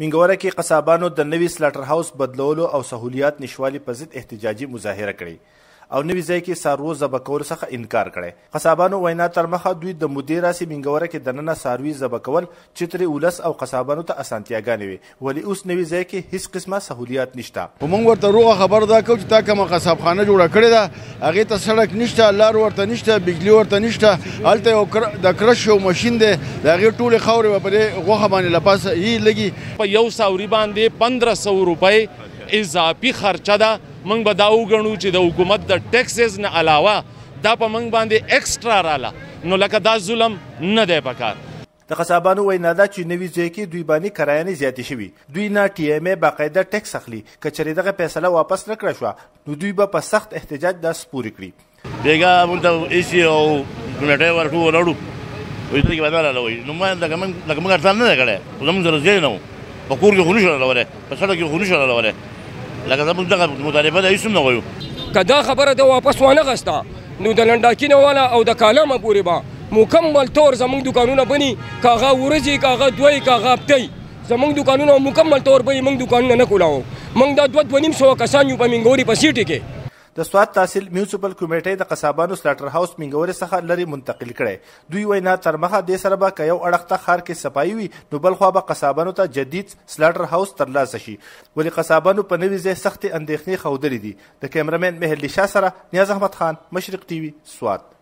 منګوره کې قصابانو د نوي سلاټر هاوس بدلولو او سهولیات نشوالي په ضد احتجاجي مظاهره کړې او نوي ځای کې څاروو ذبح کولو څخه انکار کړی. قصابانو وینا تر مخه دوی د مودې راسې منګوره کې دننه څاروي ذبح کول چې ترې ولس او قصابانو ته اسانتیاګانې وي، ولې اوس نوي ځای کې هیڅ قسمه سهولیات نشته. موږ ورته روغه خبر دا کوو چې تا کومه قصابخانه جوړه کړې ده هغې ته سړک نشته، لار ورته نشته، بجلي ورته نشته. هلته یو د کرش یو ماشین دی، د هغې ټولې خاورې به په دې غوښه باندې له پاسه یې لګي. په یو څاوري باندې 1500 روپۍ اضافي خرچه ده. موږ به دا وګڼو چې د حکومت د ټیکسز نه علاوه دا په موږ باندې ایکسټرا راله، نو لکه دا ظلم نه دی پکار. د قصابانو وینا ده چې نوي ځای کې دوی باندې کرایانې زیاتې شوي، دوی نه ټي ایم ای باقاعده ټیکس اخلي. که چېرې دغه فیصله واپس نه کړه شوه نو دوی به په سخت احتجاج دا سپورې کړي. بیګا موږ ته ایسي او کونیټۍ ورکړو ولاړو وایي ته کې بدله راوایي نو لکه موږ ارسال نه دی کړی، خو زموږ سره ځای نه و، په کور کې خو نشو راولی، په سړک کې خو نشو راولی، لکه زموږ دغه مطالبه ده هېڅ هم نه وایو. که دا خبره ده واپس وانه غسته نو د لنډاکي نه والا او د کالامه پورې به مکمل طور زموږ دوکانونه بني، که هغه ورځې که هغه دوی که هغه هفتۍ زموږ دوکانونه مکمل طور بني. موږ دوکانونه نه کولاو، موږ دا 2-2.5 کسان یو په منګورې په سیټې کې. د سوات تحصیل میونسپل کمیټې د قصابانو سلاټر هاوس منګورې څخه لرې منتقل کړی. دوی وینا تر مخه دې سره به که یو اړخ ته ښار کې صفایي وي نو بل خوا به قصابانو ته جدید سلاټر هاوس ترلاسه شي، ولې قصابانو په نوي ځای سختې اندېښنې ښودلې دي. د کیمرمین مهر لیشا سره نیاز احمد خان، مشرق ټي وي، سوات.